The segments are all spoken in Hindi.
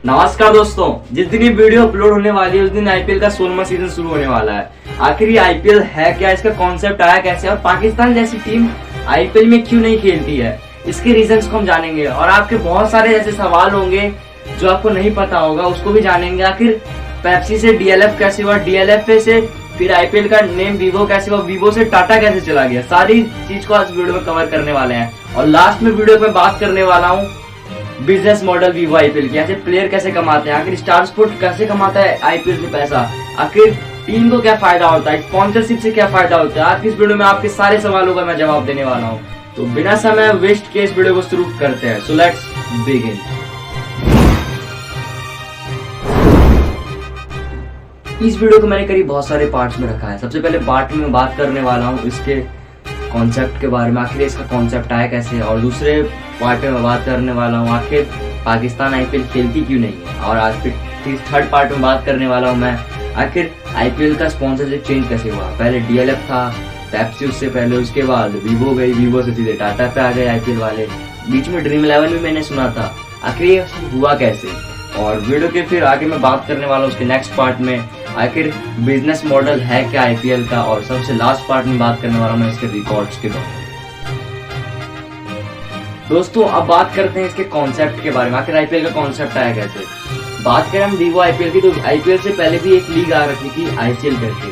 नमस्कार दोस्तों, जिस दिन ये वीडियो अपलोड होने वाली है उस दिन आईपीएल का 16वां सीजन शुरू होने वाला है। आखिर ये आईपीएल है क्या, इसका कॉन्सेप्ट आया कैसे और पाकिस्तान जैसी टीम आईपीएल में क्यों नहीं खेलती है, इसके रीजंस को हम जानेंगे। और आपके बहुत सारे ऐसे सवाल होंगे जो आपको नहीं पता होगा, उसको भी जानेंगे। आखिर पेप्सी से डीएलएफ कैसे हुआ, डीएलएफ से फिर आईपीएल का नेम वीवो कैसे हुआ, वीवो से टाटा कैसे चला गया, सारी चीज को आज वीडियो में कवर करने वाले हैं। और लास्ट में वीडियो में बात करने वाला हूँ बिजनेस मॉडल वीवो आईपीएल की, ऐसे प्लेयर कैसे कमाते हैं, आखिर स्टार स्पोर्ट कैसे कमाता है आईपीएल से पैसा, आखिर टीम को क्या फायदा होता है, स्पॉन्सरशिप से क्या फायदा होता है। आज की इस वीडियो में आपके सारे सवालों का मैं जवाब देने वाला हूँ। तो बिना समय वेस्ट के इस वीडियो को शुरू करते हैं। So let's begin. इस वीडियो को मैंने करीब बहुत सारे पार्ट्स में रखा है। सबसे पहले पार्ट में बात करने वाला हूँ इसके कॉन्सेप्ट के बारे में, आखिर इसका कॉन्सेप्ट आया कैसे, और दूसरे पार्ट में बात करने वाला हूँ आखिर पाकिस्तान आईपीएल खेलती क्यों नहीं है, और आज फिर थर्ड पार्ट में बात करने वाला हूँ मैं आखिर आईपीएल का स्पॉन्सरशिप चेंज कैसे हुआ। पहले डीएलएफ था, पेप्सी उससे पहले, उसके बाद वीवो गई, वीवो से सीधे टाटा पे आ गए आईपीएल वाले, बीच में ड्रीम 11 भी मैंने सुना था। आखिर ये हुआ कैसे, और वीडियो के फिर आगे मैं बात करने वाला हूँ उसके नेक्स्ट पार्ट में आखिर बिजनेस मॉडल है क्या आईपीएल का, और सबसे लास्ट पार्ट में बात करने वाला हूँ मैं इसके रिकॉर्ड्स के बारे में। दोस्तों अब बात करते हैं इसके कॉन्सेप्ट के बारे में, आखिर आईपीएल का कॉन्सेप्ट आया कैसे। बात करें हम वीवो आईपीएल की, तो आईपीएल से पहले भी एक लीग आ रखी थी आईसीएल करके,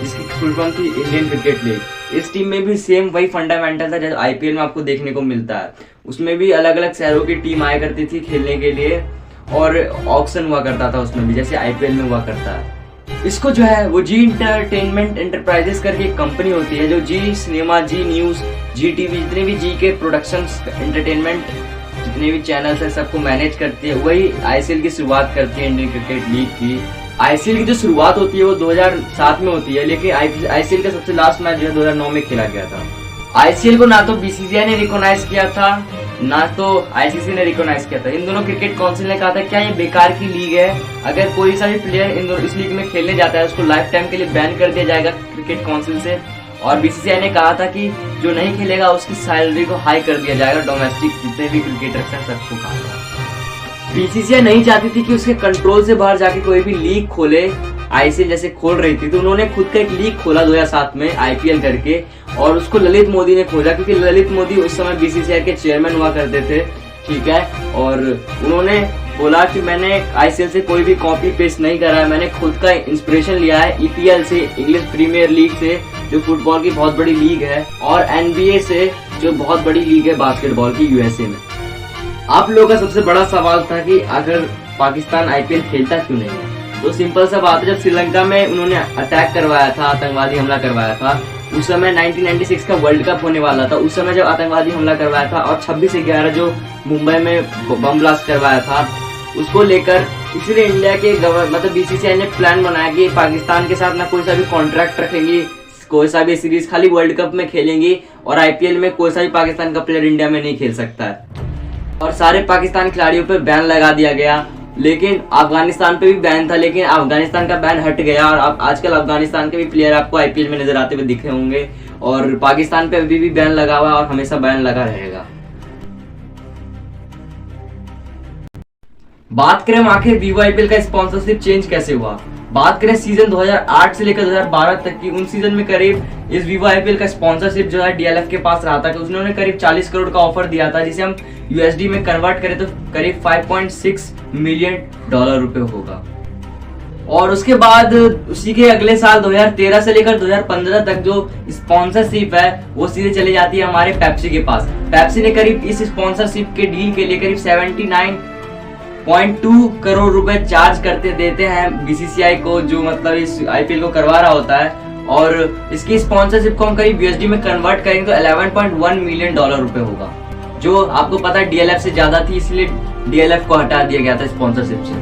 जिसकी फुल फॉर्म थी इंडियन क्रिकेट लीग। इस टीम में भी सेम वही फंडामेंटल था जो आईपीएल में आपको देखने को मिलता है। उसमें भी अलग अलग शहरों की टीम आया करती थी खेलने के लिए, और ऑक्शन हुआ करता था उसमें भी, जैसे आईपीएल में हुआ करता है। इसको जो है वो जी एंटरटेनमेंट एंटरप्राइजेस करके एक कंपनी होती है जो जी सिनेमा, जी न्यूज, जी टीवी, जितने भी जी के प्रोडक्शंस, एंटरटेनमेंट जितने भी चैनल्स हैं सबको मैनेज करती है। वही आईसीएल की शुरुआत करती है इंडियन क्रिकेट लीग की। आईसीएल की जो शुरुआत होती है वो 2007 में होती है, लेकिन आईसीएल का सबसे लास्ट मैच जो है 2009 में खेला गया था। आईसीएल को ना तो बीसीसीआई ने रिकॉग्नाइज किया था, ना तो आईसीसी ने रिकॉग्नाइज किया था। इन दोनों क्रिकेट काउंसिल ने कहा था क्या ये बेकार की लीग है, अगर कोई सा भी प्लेयर इस लीग में खेलने जाता है उसको लाइफ टाइम के लिए बैन कर दिया जाएगा क्रिकेट काउंसिल से। और बीसीसीआई ने कहा था कि जो नहीं खेलेगा उसकी सैलरी को हाई कर दिया जाएगा, डोमेस्टिक जितने भी क्रिकेटर्स हैं सबको कहा था। बीसीसीआई नहीं चाहती थी कि उसके कंट्रोल से बाहर जाके कोई भी लीग खोले, आईसीएल जैसे खोल रही थी, तो उन्होंने खुद का एक लीग खोला 2007 में आईपीएल करके, और उसको ललित मोदी ने खोला, क्योंकि ललित मोदी उस समय बीसीसीआई के चेयरमैन हुआ करते थे, ठीक है। और उन्होंने बोला कि मैंने आईसीएल से कोई भी कॉपी पेस्ट नहीं करा है, मैंने खुद का इंस्पिरेशन लिया है ईपीएल से, इंग्लिश प्रीमियर लीग से जो फुटबॉल की बहुत बड़ी लीग है, और एनबीए से जो बहुत बड़ी लीग है बास्केटबॉल की यूएसए में। आप लोगों का सबसे बड़ा सवाल था कि अगर पाकिस्तान आईपीएल खेलता क्यों नहीं है, तो सिंपल सा बात है, जब श्रीलंका में उन्होंने अटैक करवाया था, आतंकवादी हमला करवाया था, उस समय 1996 का वर्ल्ड कप होने वाला था, उस समय जब आतंकवादी हमला करवाया था, और 26/11 जो मुंबई में बम ब्लास्ट करवाया था, उसको लेकर इसलिए इंडिया के मतलब बीसीसीआई ने प्लान बनाया कि पाकिस्तान के साथ ना कोई सा भी कॉन्ट्रैक्ट रखेंगे, कोई सा भी सीरीज खाली वर्ल्ड कप में खेलेंगे, और आईपीएल में कोई सा भी पाकिस्तान का प्लेयर इंडिया में नहीं खेल सकता है। और सारे पाकिस्तान खिलाड़ियों पे बैन लगा दिया गया, लेकिन अफगानिस्तान पे भी बैन था, लेकिन अफगानिस्तान का बैन हट गया, और अब आजकल अफगानिस्तान के भी प्लेयर आपको आईपीएल में नजर आते हुए दिखे होंगे। और पाकिस्तान पे अभी भी बैन लगा हुआ है और हमेशा बैन लगा रहेगा। बात करें आखिर वीवो आईपीएल का स्पॉन्सरशिप चेंज कैसे हुआ। बात करें सीजन 2008 से लेकर 2012 तक की, उन सीजन में करीब इस वीवो आईपीएल का स्पॉन्सरशिप जो है डीएलएफ के पास रहा था, कि उन्होंने करीब 40 करोड़ का ऑफर दिया था, जिसे हम यूएसडी में कन्वर्ट करें तो करीब $5.6 मिलियन रुपए होगा। और उसके बाद उसी के अगले साल 2013 से लेकर 2015 तक जो स्पॉन्सरशिप है वो सीधे चली जाती है हमारे पेप्सी के पास। पेप्सी ने करीब इस स्पॉन्सरशिप के डील के लिए करीब 79.2 करोड़ रुपए चार्ज करते देते हैं बीसीसीआई को, जो मतलब इस आईपीएल को करवा रहा होता है। और इसकी स्पॉन्सरशिप को हम करीब यूएसडी में कन्वर्ट करेंगे तो 11.1 मिलियन रुपए होगा, जो आपको पता है डीएलएफ से ज्यादा थी, इसलिए डीएलएफ को हटा दिया गया था स्पॉन्सरशिप से।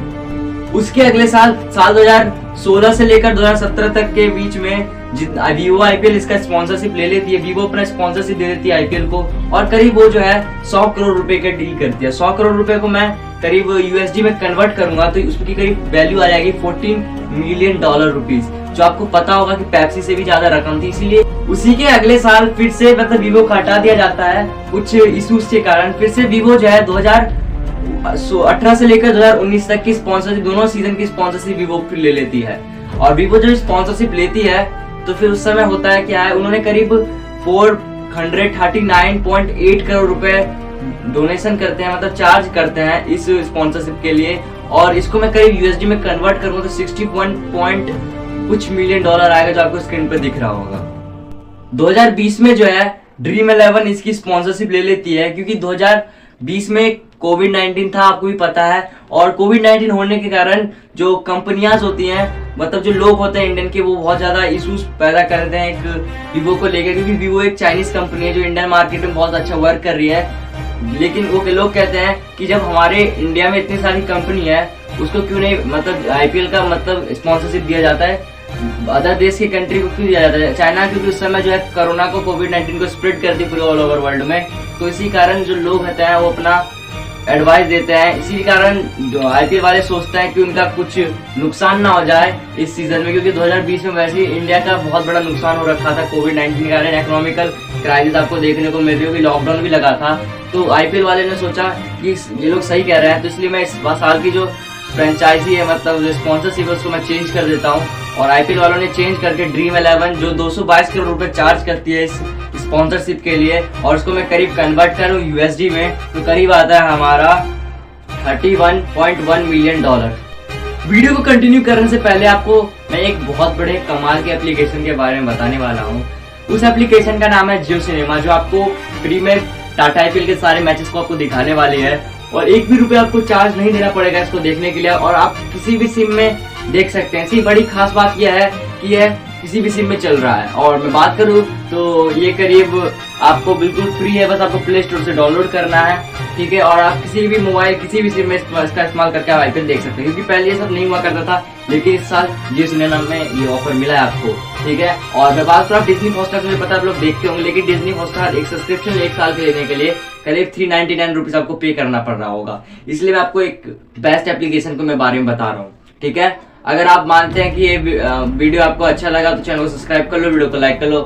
उसके अगले साल 2016 से लेकर 2017 तक के बीच में वीवो आईपीएल इसका स्पॉन्सरशिप ले लेती है, वीवो अपना स्पॉन्सरशिप दे देती है आईपीएल को, और करीब वो जो है 100 करोड़ रुपए का डील करती है। 100 करोड़ रुपए को मैं करीब यूएसडी में कन्वर्ट करूंगा तो उसकी करीब वैल्यू आ जाएगी $14 मिलियन रुपीज, जो आपको पता होगा कि पेप्सी से भी ज्यादा रकम थी। इसीलिए उसी के अगले साल फिर से मतलब वीवो को हटा दिया जाता है कुछ इश्यूज के कारण। फिर से वीवो जो है 18 से लेकर 2019 तक की स्पॉन्सरशिप, दोनों सीजन की स्पॉन्सरशिप वीवो फिर ले लेती है। और वीवो जब स्पॉन्सरशिप लेती है तो फिर उस समय होता है क्या है, उन्होंने करीब 439.8 करोड़ रुपए डोनेशन करते हैं, मतलब चार्ज करते हैं इस स्पॉन्सरशिप के लिए। और इसको मैं करीब यूएसडी में कन्वर्ट करूंगा तो 60 कुछ मिलियन डॉलर आएगा, जो आपको स्क्रीन पे दिख रहा होगा। 2020 में जो है ड्रीम 11 इसकी स्पॉन्सरशिप ले लेती है, क्योंकि 2020 में कोविड-19 था, आपको भी पता है। और कोविड-19 होने के कारण जो कंपनियां होती हैं, मतलब जो लोग होते हैं इंडियन के, वो बहुत ज्यादा इश्यूज पैदा करते हैं एक वीवो को लेकर, क्योंकि वीवो एक चाइनीज कंपनी है जो इंडियन मार्केट में बहुत अच्छा वर्क कर रही है। लेकिन वो के लोग कहते हैं कि जब हमारे इंडिया में इतनी सारी कंपनी है, उसको क्यों नहीं मतलब आईपीएल का मतलब स्पॉन्सरशिप दिया जाता है, अदर देश की कंट्री को क्यों दिया जाता है। चाइना क्योंकि उस समय जो है कोरोना को, कोविड-19 को स्प्रेड करती पूरे ऑल ओवर वर्ल्ड में, तो इसी कारण जो लोग होते हैं वो अपना एडवाइस देते हैं। इसी कारण जो आईपीएल वाले सोचते हैं कि उनका कुछ नुकसान ना हो जाए इस सीजन में, क्योंकि 2020 में वैसे ही इंडिया का बहुत बड़ा नुकसान हो रखा था कोविड-19 के कारण। इकोनॉमिकल क्राइसिस आपको देखने को मिल रही होगी, लॉकडाउन भी लगा था। तो आईपीएल वाले ने सोचा कि ये लोग सही कह रहे हैं, तो इसलिए मैं इस साल की जो फ्रेंचाइजी है, मतलब जो स्पॉन्सरशिप है, उसको मैं चेंज कर देता हूँ। और आईपीएल वालों ने चेंज करके ड्रीम 11 जो 222 करोड़ रुपए चार्ज करती है इस स्पॉन्सरशिप के लिए, और उसको मैं करीब कन्वर्ट करूँ यूएसडी में तो करीब आता है हमारा 31.1 मिलियन डॉलर। वीडियो को कंटिन्यू करने से पहले आपको मैं एक बहुत बड़े कमाल के एप्लीकेशन के बारे में बताने वाला हूँ। उस एप्लीकेशन का नाम है जियो सिनेमा, जो आपको फ्री में टाटा आईपीएल के सारे मैचेस को आपको दिखाने वाले है, और एक भी रुपये आपको चार्ज नहीं देना पड़ेगा इसको देखने के लिए, और आप किसी भी सिम में देख सकते हैं। इसकी बड़ी खास बात यह है कि यह किसी भी सिम में चल रहा है। और मैं बात करूं तो ये करीब आपको बिल्कुल फ्री है, बस आपको प्ले स्टोर से डाउनलोड करना है, ठीक है। और आप किसी भी मोबाइल, किसी भी सिम में इसका इस्तेमाल करके आप आईपीएल देख सकते हैं, क्योंकि पहले ये सब नहीं हुआ करता था, लेकिन इस साल जियो सिनेमा में ये ऑफर मिला है आपको, ठीक है। और मैं बात करूँ डिज्नी हॉटस्टार से, मुझे पता है आप लोग देखते होंगे, लेकिन डिज्नी हॉटस्टार एक सब्सक्रिप्शन एक साल के लेने के लिए करीब 399 रुपीज आपको पे करना पड़ रहा होगा। इसलिए मैं आपको एक बेस्ट एप्लीकेशन को मैं बारे में बता रहा हूँ, ठीक है। अगर आप मानते हैं कि ये वीडियो आपको अच्छा लगा तो चैनल को सब्सक्राइब कर लो, वीडियो को लाइक कर लो।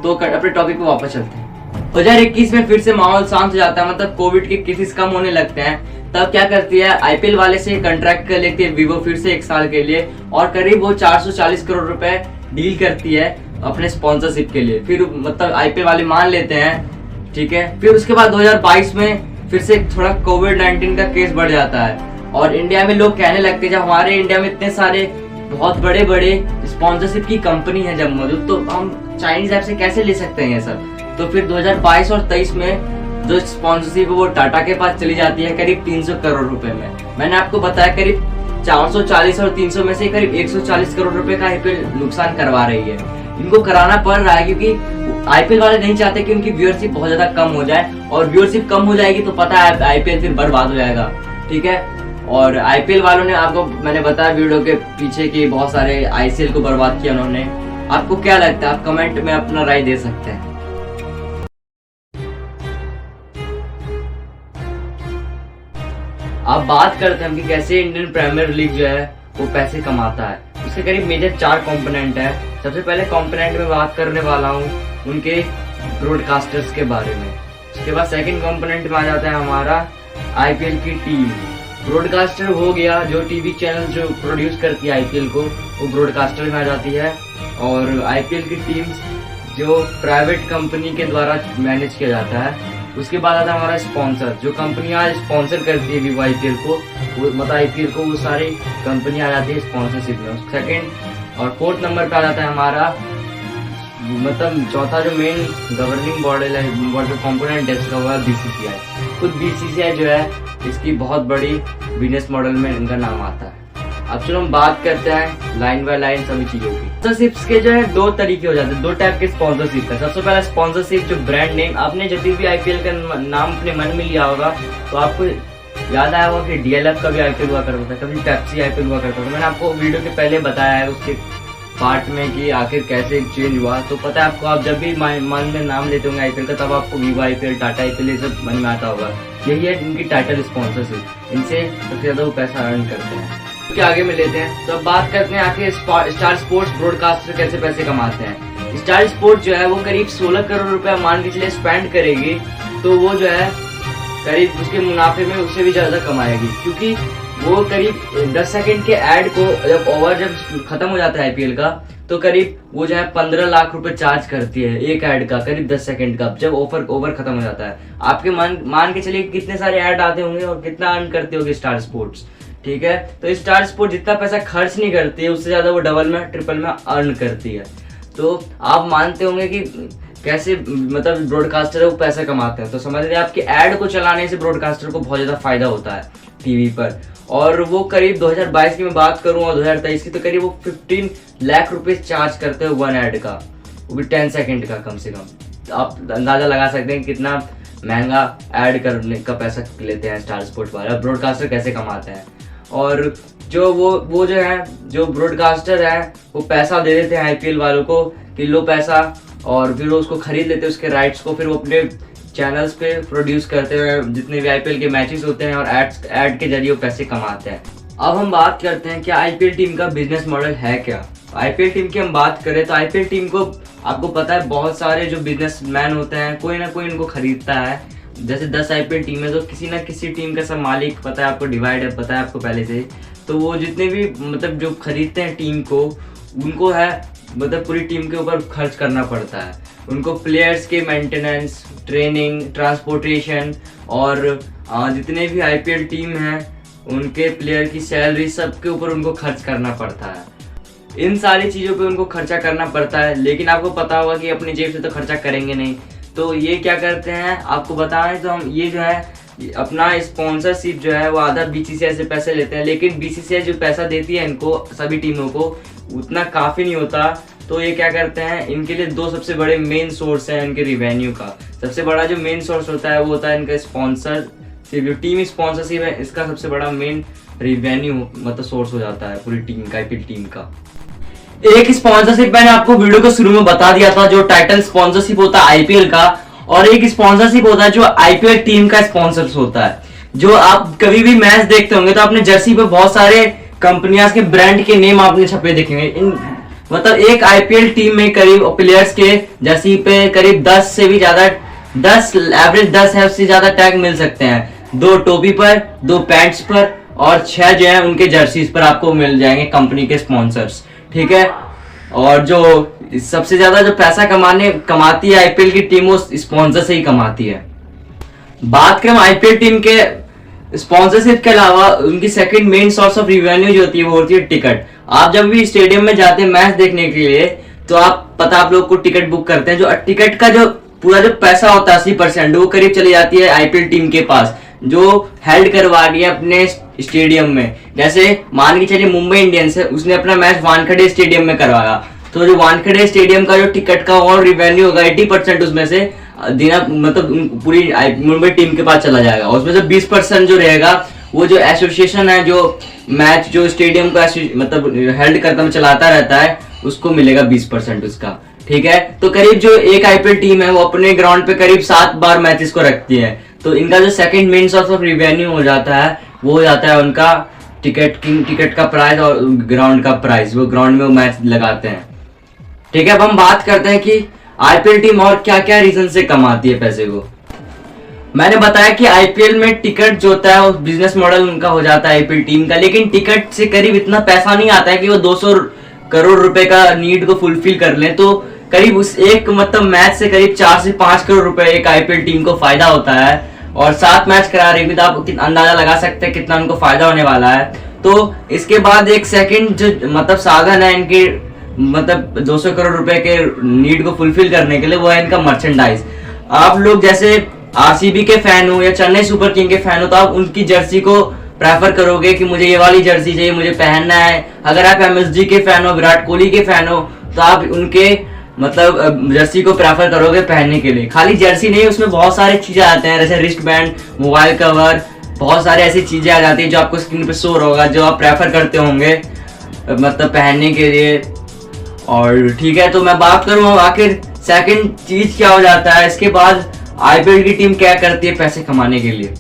तो अपने टॉपिक पे वापस चलते हैं। 2021 में फिर से माहौल शांत हो जाता है, मतलब कोविड के केसेस कम होने लगते हैं। तब क्या करती है आईपीएल वाले से कॉन्ट्रैक्ट कर लेती है वीवो फिर से एक साल के लिए, और करीब वो 440 करोड़ रुपए डील करती है अपने स्पॉन्सरशिप के लिए। फिर मतलब आईपीएल वाले मान लेते हैं, ठीक है। फिर उसके बाद 2022 में फिर से थोड़ा कोविड-19 का केस बढ़ जाता है, और इंडिया में लोग कहने लगते हैं, जब हमारे इंडिया में इतने सारे बहुत बड़े बड़े स्पॉन्सरशिप की कंपनी है जब मौजूद, तो हम चाइनीज ऐप से कैसे ले सकते हैं ये सब। तो फिर 2022 और 23 में जो स्पॉन्सरशिप है वो टाटा के पास चली जाती है करीब 300 करोड़ रुपए में। मैंने आपको बताया करीब 440 और 300 में से करीब 140 करोड़ रुपए का आईपीएल नुकसान करवा रही है। इनको कराना पड़ रहा है क्योंकि आईपीएल वाले नहीं चाहते कि उनकी व्यूअरशिप बहुत ज्यादा कम हो जाए, और व्यूअरशिप कम हो जाएगी तो पता है आईपीएल फिर बर्बाद हो जाएगा, ठीक है। और आईपीएल वालों ने, आपको मैंने बताया वीडियो के पीछे कि बहुत सारे आईसीएल को बर्बाद किया उन्होंने। आपको क्या लगता है, आप कमेंट में अपना राय दे सकते हैं। आप बात करते हैं कि कैसे इंडियन प्रीमियर लीग जो है वो पैसे कमाता है। उसके करीब मेजर 4 कंपोनेंट है। सबसे पहले कंपोनेंट में बात करने वाला हूँ उनके ब्रॉडकास्टर्स के बारे में। उसके बाद सेकंड कंपोनेंट में आ जाता है हमारा आईपीएल की टीम। ब्रॉडकास्टर हो गया जो टीवी चैनल जो प्रोड्यूस करती है आईपीएल को, वो ब्रॉडकास्टर में आ जाती है। और आईपीएल की टीम्स जो प्राइवेट कंपनी के द्वारा मैनेज किया जाता है। उसके बाद आता है हमारा स्पॉन्सर, जो कंपनियां स्पॉन्सर करती है वीवो आईपीएल को, वो मतलब आईपीएल को वो सारी कंपनियां आ जाती है स्पॉन्सरशिप में। सेकंड और फोर्थ नंबर पे आ जाता है हमारा मतलब चौथा जो मेन गवर्निंग बॉडी जो कॉम्पोनेंट है इसका हुआ बीसीसीआई। खुद बीसीसीआई जो है इसकी बहुत बड़ी बिजनेस मॉडल में इनका नाम आता है। अब चलो हम बात करते हैं लाइन बाय लाइन सभी चीजों की। स्पॉन्सरशिप्स के जो है 2 तरीके हो जाते हैं, 2 टाइप के स्पॉन्सरशिप है। सबसे पहला स्पॉन्सरशिप जो ब्रांड नेम, आपने जब भी आईपीएल का नाम अपने मन में लिया होगा तो आपको याद आया होगा कि डीएलएफ का भी आईपीएल हुआ करता था, कभी पेप्सी आईपीएल हुआ करता था। मैंने आपको वीडियो के पहले बताया है उसके पार्ट में कि आखिर कैसे चेंज हुआ। तो पता है आपको, आप जब भी मन में नाम लेते होंगे आईपीएल का, तब आपको वीवो आईपीएल, टाटा आईपीएल ये सब मन में आता होगा। यही है इनकी टाइटल स्पॉन्सरशिप, इनसे सबसे ज्यादा वो पैसा अर्न करते हैं। तो आगे में लेते हैं, तो अब बात करते हैं आखिर स्टार स्पोर्ट्स ब्रॉडकास्टर कैसे पैसे कमाते हैं। स्टार स्पोर्ट्स जो है वो करीब 16 करोड़ रुपया मान के चलिए स्पेंड करेगी, तो वो जो है करीब उसके मुनाफे में उससे भी ज़्यादा कमाएगी, क्योंकि वो करीब 10 सेकंड के ऐड को जब ओवर जब खत्म हो जाता है आईपीएल का, तो करीब वो जो है 15 लाख रुपए चार्ज करती है एक ऐड का, करीब 10 सेकंड का, जब ओवर खत्म हो जाता है। आपके मान के चलिए कितने सारे ऐड आते होंगे और कितना अर्न करते होंगे स्टार स्पोर्ट्स, ठीक है। तो स्टार स्पोर्ट्स जितना पैसा खर्च नहीं करती है उससे ज़्यादा वो डबल में ट्रिपल में अर्न करती है। तो आप मानते होंगे कि कैसे मतलब ब्रॉडकास्टर वो पैसा कमाते हैं। तो समझ लीजिए आपके ऐड को चलाने से ब्रॉडकास्टर को बहुत ज़्यादा फायदा होता है टीवी पर। और वो करीब 2022 की मैं बात करूँ और 2023 की, तो करीब वो 15 लाख रुपए चार्ज करते हैं वन ऐड का, वो भी 10 सेकंड का कम से कम। तो आप अंदाजा लगा सकते हैं कितना महंगा ऐड करने का पैसा लेते हैं स्टार स्पोर्ट्स वाले, ब्रॉडकास्टर कैसे कमाते हैं। और जो वो जो है जो ब्रॉडकास्टर है वो पैसा दे देते हैं आईपीएल वालों को कि लो पैसा, और फिर वो उसको खरीद लेते हैं उसके राइट्स को, फिर वो अपने चैनल्स पे प्रोड्यूस करते हैं जितने भी आईपीएल के मैचेस होते हैं, और ऐड के जरिए पैसे कमाते हैं। अब हम बात करते हैं कि आईपीएल टीम का बिजनेस मॉडल है क्या। आईपीएल टीम की हम बात करें तो आईपीएल टीम को आपको पता है बहुत सारे जो बिजनेसमैन होते हैं कोई ना कोई इनको खरीदता है। जैसे 10 आईपीएल टीम है तो किसी ना किसी टीम का सब मालिक पता है आपको, डिवाइड है पता है आपको पहले से। तो वो जितने भी मतलब जो खरीदते हैं टीम को, उनको है मतलब पूरी टीम के ऊपर खर्च करना पड़ता है। उनको प्लेयर्स के मेंटेनेंस, ट्रेनिंग, ट्रांसपोर्टेशन और जितने भी आईपीएल टीम हैं उनके प्लेयर की सैलरी सबके ऊपर उनको खर्च करना पड़ता है। इन सारी चीज़ों पे उनको खर्चा करना पड़ता है। लेकिन आपको पता होगा कि अपनी जेब से तो खर्चा करेंगे नहीं, तो ये क्या करते हैं आपको बताएं तो हम ये जो है अपना स्पॉन्सरशिप जो है वो आधा बीसीसीआई से पैसे लेते हैं। लेकिन बीसीसीआई जो पैसा देती है इनको सभी टीमों को उतना काफ़ी नहीं होता। तो ये क्या करते हैं, इनके लिए दो सबसे बड़े मेन सोर्स हैं इनके रिवेन्यू का। सबसे बड़ा जो मेन सोर्स होता है वो होता है इनका स्पॉन्सरशिप, जो टीम स्पॉन्सरशिप है इसका सबसे बड़ा मेन रिवेन्यू मतलब सोर्स हो जाता है पूरी टीम का, आईपीएल टीम का। एक स्पॉन्सरशिप मैंने आपको वीडियो के शुरू में बता दिया था, जो टाइटल स्पॉन्सरशिप होता है आईपीएल का, और एक स्पॉन्सरशिप होता है जो आईपीएल टीम का स्पॉन्सरशिप होता है। जो आप कभी भी मैच देखते होंगे तो अपने जर्सी पे बहुत सारे कंपनियां के ब्रांड के नेम आपने छपे देखेंगे। मतलब एक आईपीएल टीम में करीब प्लेयर्स के जर्सी पे करीब 10 से भी ज्यादा, 10 एवरेज 10 है उससे ज्यादा टैग मिल सकते हैं। 2 टोपी पर, 2 पैंट्स पर और 6 जो है उनके जर्सीज पर आपको मिल जाएंगे कंपनी के स्पॉन्सर्स, ठीक है। और जो सबसे ज्यादा जो पैसा कमाती है आईपीएल की टीम वो स्पॉन्सर से ही कमाती है। बात करें आईपीएल टीम के स्पॉन्सरशिप के अलावा उनकी second main source of revenue जो होती है वो होती है टिकट। आप जब भी स्टेडियम में जाते हैं मैच देखने के लिए तो आप लोग को टिकट बुक करते हैं। जो टिकट का जो पूरा जो पैसा होता है 80% वो करीब चली जाती है आईपीएल टीम के पास, जो हेल्ड करवा रही है अपने स्टेडियम में। जैसे मान के चलिए मुंबई इंडियंस है, उसने अपना मैच वानखेड़े स्टेडियम में करवाया, तो जो वानखेड़े स्टेडियम का जो टिकट का और रिवेन्यू होगा 80% उसमें से देना मतलब पूरी मुंबई टीम के पास चला जाएगा। और उसमें से 20% जो रहेगा वो जो एसोसिएशन है जो मैच जो स्टेडियम का मतलब हेल्ड करता चलाता रहता है उसको मिलेगा 20% उसका, ठीक है। तो करीब जो एक आईपीएल टीम है वो अपने ग्राउंड पे करीब 7 बार मैचेस को रखती है। तो इनका जो second main source of revenue हो जाता है वो हो जाता है उनका टिकट का प्राइस और ग्राउंड का प्राइस, वो ग्राउंड में वो मैच लगाते हैं, ठीक है। अब हम बात करते हैं कि आईपीएल टीम और क्या क्या रीजन से कमाती है पैसे को। मैंने बताया कि आईपीएल में टिकट जो होता है वो बिजनेस मॉडल उनका हो जाता है आईपीएल टीम का, लेकिन टिकट से करीब इतना पैसा नहीं आता है कि वो 200 करोड़ रुपए का नीड को फुलफिल कर लें। तो करीब उस एक मतलब मैच से करीब 4 से 5 करोड़ रुपए एक आईपीएल टीम को फायदा होता है। और 7 मैच करा रही है तो आप अंदाजा लगा सकते हैं कितना उनको फायदा होने वाला है। तो इसके बाद एक सेकंड जो मतलब साधन है इनके मतलब 200 करोड़ रुपए के नीड को फुलफिल करने के लिए वो है इनका मर्चेंडाइज। आप लोग जैसे आरसीबी के फैन हो या चेन्नई सुपर किंग के फैन हो तो आप उनकी जर्सी को प्रेफर करोगे कि मुझे ये वाली जर्सी चाहिए, मुझे पहनना है। अगर आप एमएसजी के फैन हो, विराट कोहली के फैन हो तो आप उनके मतलब जर्सी को प्रेफर करोगे पहनने के लिए। खाली जर्सी नहीं, उसमें बहुत सारी चीजें आते हैं जैसे रिस्ट बैंड, मोबाइल कवर, बहुत सारी ऐसी चीजें आ जाती है जो आपको स्क्रीन पे शो होगा जो आप प्रेफर करते होंगे मतलब पहनने के लिए। और ठीक है, तो मैं बात करूँ आखिर सेकंड चीज क्या हो जाता है इसके बाद आईपीएल की टीम क्या करती है पैसे कमाने के लिए।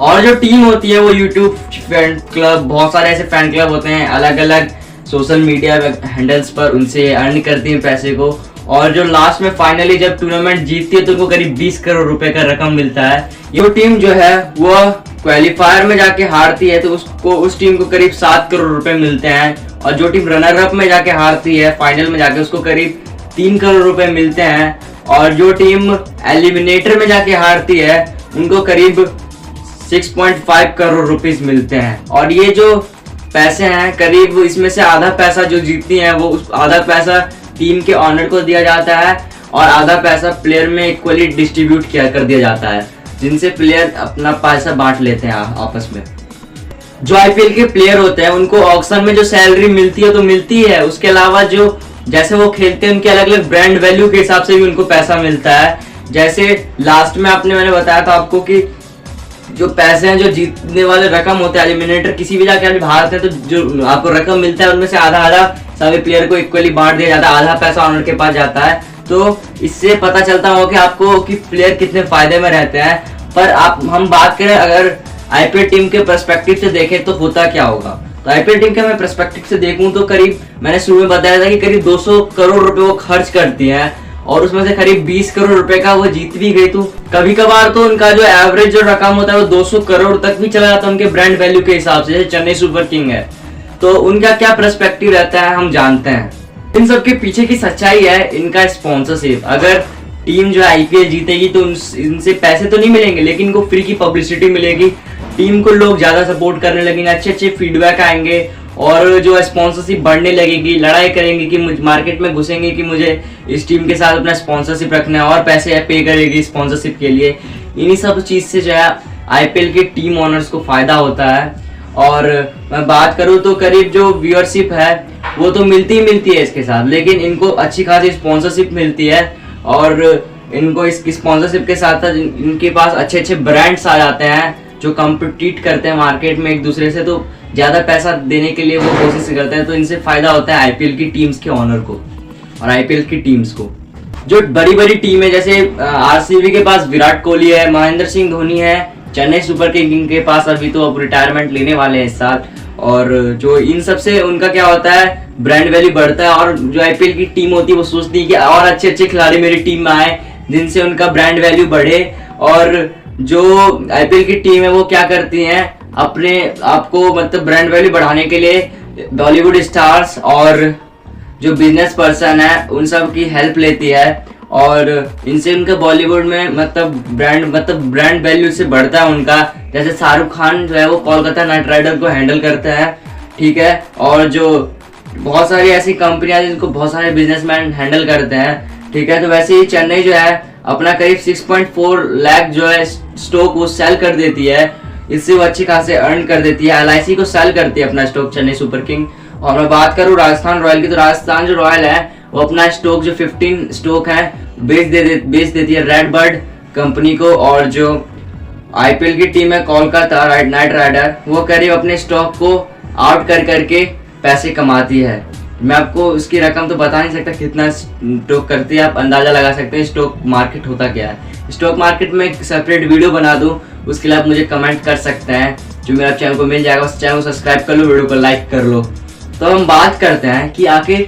और जो टीम होती है वो यूट्यूब फैन क्लब, बहुत सारे ऐसे फैन क्लब होते हैं अलग अलग सोशल मीडिया हैंडल्स पर, उनसे अर्न करती हैं पैसे को। और जो लास्ट में फाइनली जब टूर्नामेंट जीतती है तो उनको करीब 20 करोड़ रुपए का रकम मिलता है। ये टीम जो है वो क्वालिफायर में जाके हारती है तो उसको उस टीम को करीब 7 करोड़ रुपए मिलते हैं, और जो टीम रनर अप में जाके हारती है फाइनल में जाके उसको करीब 3 करोड़ रुपए मिलते हैं, और जो टीम एलिमिनेटर में जाके हारती है उनको करीब 6.5 करोड़ रुपीस मिलते हैं। और ये जो पैसे हैं करीब इसमें से आधा पैसा जो जीतती है वो उस आधा पैसा टीम के ऑनर को दिया जाता है और आधा पैसा प्लेयर में इक्वली डिस्ट्रीब्यूट कर दिया जाता है, जिनसे प्लेयर अपना पैसा बांट लेते हैं आपस में। जो आईपीएल के प्लेयर होते हैं उनको ऑक्शन में जो सैलरी मिलती है तो मिलती है, उसके अलावा जो जैसे वो खेलते हैं उनके अलग अलग ब्रांड वैल्यू के हिसाब से भी उनको पैसा मिलता है। जैसे लास्ट में मैंने बताया था आपको कि जो पैसे हैं जो जीतने वाले रकम होते हैं एलिमिनेटर किसी भी जाके हारते हैं तो जो आपको रकम मिलता है उनमें से आधा आधा सभी प्लेयर को इक्वली बांट दिया जाता है, आधा पैसा ऑनर के पास जाता है। तो इससे पता चलता हो कि आपको कि प्लेयर कितने फायदे में रहते हैं। पर हम बात करें अगर आईपीएल टीम के पर्सपेक्टिव से देखें तो होता क्या होगा, तो आईपीएल टीम के मैं पर्सपेक्टिव से देखूं तो करीब मैंने शुरू में बताया था कि करीब 200 करोड़ रुपए वो खर्च करती है और उसमें से करीब 20 करोड़ रुपए का वो जीत भी गई। तो कभी कभार तो उनका जो एवरेज जो रकम होता है वो 200 करोड़ तक भी चला जाता है उनके ब्रांड वैल्यू के हिसाब से। जैसे चेन्नई सुपर किंग है तो उनका क्या पर्सपेक्टिव रहता है हम जानते हैं। इन सब के पीछे की सच्चाई है इनका स्पॉन्सरशिप। अगर टीम जो आईपीएल जीतेगी तो इनसे पैसे तो नहीं मिलेंगे लेकिन इनको फ्री की पब्लिसिटी मिलेगी, टीम को लोग ज्यादा सपोर्ट करने लगेंगे, अच्छे अच्छे फीडबैक आएंगे और जो स्पॉन्सरशिप बढ़ने लगेगी, लड़ाई करेंगे कि मार्केट में घुसेंगे कि मुझे इस टीम के साथ अपना स्पॉन्सरशिप रखना है और पैसे पे करेगी स्पॉन्सरशिप के लिए। इन्हीं सब चीज से जो है आईपीएल के टीम ओनर्स को फायदा होता है। और मैं बात करूं तो करीब जो व्यूअरशिप है वो तो मिलती ही मिलती है इसके साथ, लेकिन इनको अच्छी खासी स्पॉन्सरशिप मिलती है और इनको इसकी स्पॉन्सरशिप के साथ साथ इनके पास अच्छे अच्छे ब्रांड्स आ जाते हैं जो कम्पिटिट करते हैं मार्केट में एक दूसरे से, तो ज्यादा पैसा देने के लिए वो कोशिश करते हैं। तो इनसे फायदा होता है आईपीएल की टीम्स के ऑनर को और आईपीएल की टीम्स को। जो बड़ी बड़ी टीम है जैसे आरसीबी के पास विराट कोहली है, महेंद्र सिंह धोनी है, चेन्नई सुपर किंग के पास अभी तो अब रिटायरमेंट लेने वाले हैं इस साल, और जो इन सब से उनका क्या होता है ब्रांड वैल्यू बढ़ता है और जो आईपीएल की टीम होती है वो सोचती है कि और अच्छे अच्छे खिलाड़ी मेरी टीम में आए जिनसे उनका ब्रांड वैल्यू बढ़े। और जो आईपीएल की टीम है वो क्या करती हैं अपने आपको मतलब ब्रांड वैल्यू बढ़ाने के लिए बॉलीवुड स्टार्स और जो बिजनेस पर्सन है उन सब की हेल्प लेती है और इनसे उनका बॉलीवुड में मतलब ब्रांड वैल्यू से बढ़ता है उनका। जैसे शाहरुख खान जो है वो कोलकाता नाइट राइडर को हैंडल करता है, ठीक है, और जो बहुत सारी ऐसी कंपनियां जिनको बहुत सारे बिजनेसमैन हैंडल करते हैं, ठीक है। तो वैसे ही चेन्नई जो है अपना करीब 6.4 लाख जो है स्टॉक वो सेल कर देती है, इससे वो अच्छी खासे अर्न कर देती है। एलआईसी को सेल करती है अपना स्टॉक चेन्नई सुपर किंग। और मैं बात करूँ राजस्थान रॉयल की तो राजस्थान जो रॉयल है वो अपना स्टॉक जो 15 स्टॉक है बेच देती है रेड बर्ड कंपनी को। और जो आईपीएल की टीम है कोलकाता नाइट राइडर वो करीब अपने स्टॉक को आउट करके पैसे कमाती है। मैं आपको उसकी रकम तो बता नहीं सकता कितना स्टॉक करती है, आप अंदाजा लगा सकते हैं स्टॉक मार्केट होता क्या है। स्टॉक मार्केट में एक सेपरेट वीडियो बना दूं उसके लिए आप मुझे कमेंट कर सकते हैं, जो मेरा चैनल को मिल जाएगा। उस चैनल को सब्सक्राइब कर लो, वीडियो को लाइक कर लो। तो हम बात करते हैं कि आखिर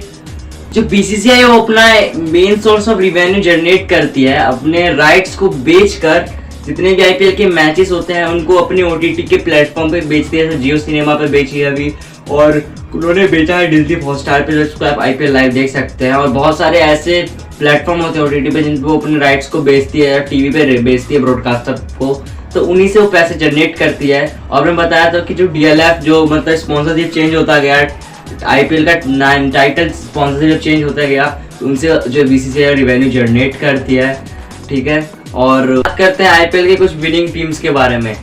जो बीसीसीआई वो अपना main source of revenue generate करती है अपने राइट्स को बेचकर, जितने भी आईपीएल के मैचेस होते हैं उनको अपने ओटीटी के प्लेटफॉर्म पे बेचती है। जियो सिनेमा पे बेची है अभी और उन्होंने बेचा है डिज्नी हॉटस्टार पे, जिसको आप आईपीएल लाइव देख सकते हैं। और बहुत सारे ऐसे प्लेटफॉर्म होते हैं ओटीटी पे जिन पे वो अपने राइट्स को बेचती है, टीवी पे बेचती है ब्रॉडकास्टर को, तो उन्हीं से वो पैसे जनरेट करती है। और मैं बताया था कि जो डीएलएफ जो मतलब स्पॉन्सरशिप चेंज होता गया, आईपीएल का टाइटल स्पॉन्सरशिप चेंज होता गया, उनसे जो बीसीसीआई रेवेन्यू जनरेट करती है, ठीक है। और बात करते हैं आईपीएल के कुछ विनिंग टीम्स के बारे में।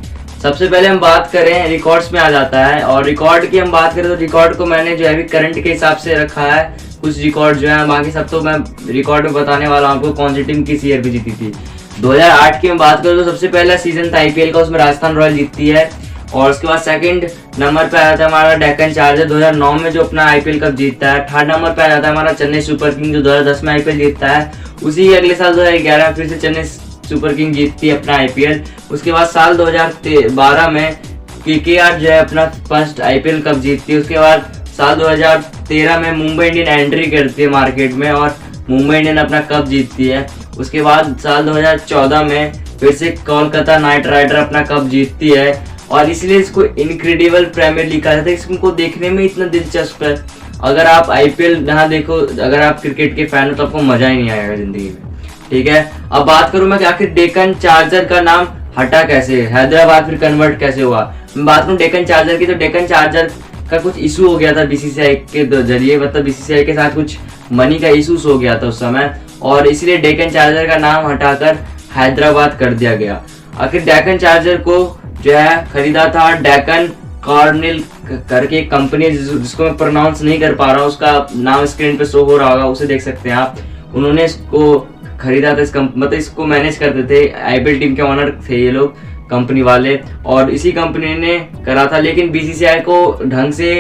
सबसे पहले हम बात करें रिकॉर्ड्स में आ जाता है, और रिकॉर्ड की हम बात करें तो रिकॉर्ड को मैंने जो है करंट के हिसाब से रखा है। कुछ रिकॉर्ड जो है बाकी सब तो मैं रिकॉर्ड में बताने वाला हूँ आपको कौन सी टीम किस ईयर पे जीती थी। 2008 की मैं बात करूँ तो सबसे पहला सीजन था आईपीएल का, उसमें राजस्थान रॉयल जीतती है। और उसके बाद सेकंड नंबर पे आया था हमारा डेक्कन चार्जर 2009 में जो अपना आईपीएल कप जीतता है। थर्ड नंबर पे आ जाता है हमारा चेन्नई सुपर किंग जो 2010 में आईपीएल जीतता है। उसी अगले साल 2011 में फिर से चेन्नई सुपर किंग जीतती है अपना आईपीएल। उसके बाद साल 2012 में केकेआर जो है अपना फर्स्ट आईपीएल कप जीतती है। उसके बाद साल 2013 में मुंबई इंडियन एंट्री करती है मार्केट में, और मुंबई इंडियन अपना कप जीतती है। उसके बाद साल 2014 में फिर से कोलकाता नाइट राइडर अपना कप जीतती है, और इसलिए इसको इनक्रेडिबल प्रीमियर लीग कहा जाता है। इसको देखने में इतना दिलचस्प है, अगर आप आईपीएल ना देखो, अगर आप क्रिकेट के फैन हो तो आपको मजा ही नहीं आएगा जिंदगी में। ठीक है, अब बात करूं मैं कि आखिर डेक्कन चार्जर का नाम हटा कैसे, हैदराबाद फिर कन्वर्ट कैसे हुआ। मैं बात करूं डेक्कन चार्जर की, तो डेक्कन चार्जर का कुछ इशू हो गया था बीसीसीआई के जरिए, मतलब बीसीसीआई के साथ कुछ मनी का इशूज हो गया था उस समय, और इसलिए डेक्कन चार्जर का नाम हटाकर हैदराबाद कर दिया गया। आखिर डेक्कन चार्जर को जो है खरीदा था डेक्कन कॉर्निल करके एक कंपनी, जिसको मैं प्रोनाउंस नहीं कर पा रहा हूँ, उसका नाम स्क्रीन पे शो हो रहा होगा, उसे देख सकते हैं आप। उन्होंने इसको खरीदा था, मतलब इसको मैनेज करते थे, आईपीएल टीम के ओनर थे ये लोग, कंपनी वाले, और इसी कंपनी ने करा था। लेकिन बीसीसीआई को ढंग से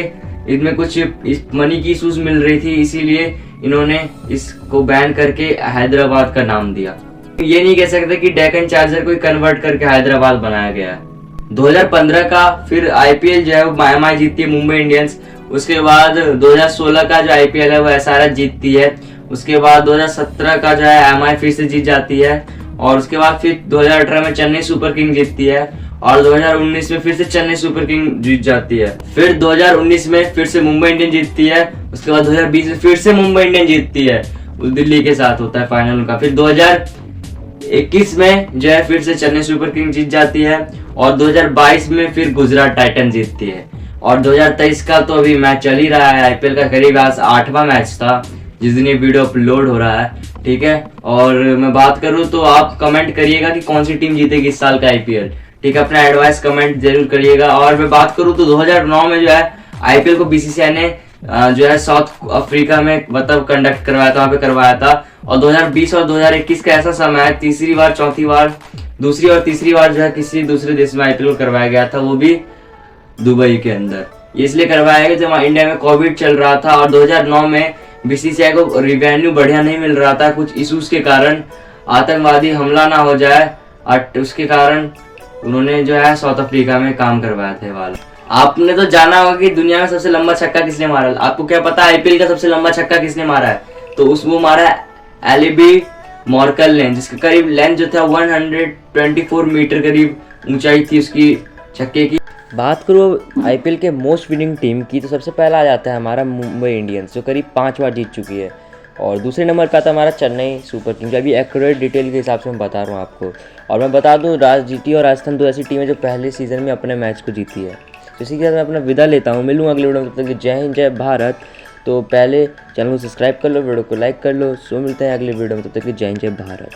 इनमें कुछ मनी की इशूज मिल रही थी, इसीलिए इन्होंने इसको बैन करके हैदराबाद का नाम दिया। ये नहीं कह सकते कि डेक्कन चार्जर को कन्वर्ट करके हैदराबाद बनाया गया। 2015 का फिर आईपीएल जो है वो एमआई जीतती है, मुंबई इंडियंस। उसके बाद 2016 का जो आईपीएल है वो एसआरएच जीतती है। उसके बाद 2017 का जो है एमआई फिर से जीत जाती है, और उसके बाद फिर 2018 में चेन्नई सुपर किंग जीतती है, और 2019 में फिर से चेन्नई सुपर किंग जीत जाती है। फिर 2019 में फिर से मुंबई इंडियन जीतती है। उसके बाद 2020 में फिर से मुंबई इंडियन जीतती है, दिल्ली के साथ होता है फाइनल उनका। फिर 2021 में जो है फिर से चेन्नई सुपर किंग जीत जाती है, और 2022 में फिर गुजरात टाइटन जीतती है। और 2023 का तो अभी मैच चल ही रहा है, आईपीएल का करीब आज 8वां मैच था जिस दिन ये वीडियो अपलोड हो रहा है। ठीक है, और मैं बात करूं तो आप कमेंट करिएगा कि कौन सी टीम जीतेगी इस साल का आईपीएल। ठीक है, अपना एडवाइस कमेंट जरूर करिएगा। और मैं बात करूं तो 2009 में जो है आईपीएल को बीसीसीआई ने जो है साउथ अफ्रीका में मतलब कंडक्ट करवाया था, वहां पे करवाया था। और 2020 और 2021 का ऐसा समय है, तीसरी और तीसरी बार जो है किसी दूसरे देश में आईपीएल करवाया गया था, वो भी दुबई के अंदर। ये इसलिए करवाया गया जब इंडिया में कोविड चल रहा था, और 2009 में बीसीसीआई को रिवेन्यू बढ़िया नहीं मिल रहा था, कुछ इश्यूज के कारण, आतंकवादी हमला ना हो जाए, और उसके कारण उन्होंने जो है साउथ अफ्रीका में काम करवाया था वाला। आपने तो जाना होगा कि दुनिया में सबसे लंबा छक्का किसने मारा। आपको क्या पता आईपीएल का सबसे लंबा छक्का किसने मारा है? तो वो मारा है एलिबी मॉर्कल ने, जिसका करीब लेंथ जो था 124 मीटर करीब ऊंचाई थी उसकी छक्के की। बात करो आईपीएल के मोस्ट विनिंग टीम की, तो सबसे पहला आ जाता है हमारा मुंबई इंडियंस, जो करीब 5 बार जीत चुकी है। और दूसरे नंबर पर आता है हमारा चेन्नई सुपर किंग, जो अभी एक्यूरेट डिटेल के हिसाब से मैं बता रहा हूँ आपको। और मैं बता दूँ जीटी और राजस्थान 2 ऐसी टीमें जो पहले सीजन में अपने मैच को जीती है। तो इसी के साथ मैं अपना विदा लेता हूँ, मिलूँगा अगले वीडियो में, तब तक कि जय हिंद जय भारत। तो पहले चैनल को सब्सक्राइब कर लो, वीडियो को लाइक कर लो। सो मिलते हैं अगले वीडियो में, तब तक कि जय हिंद जय भारत।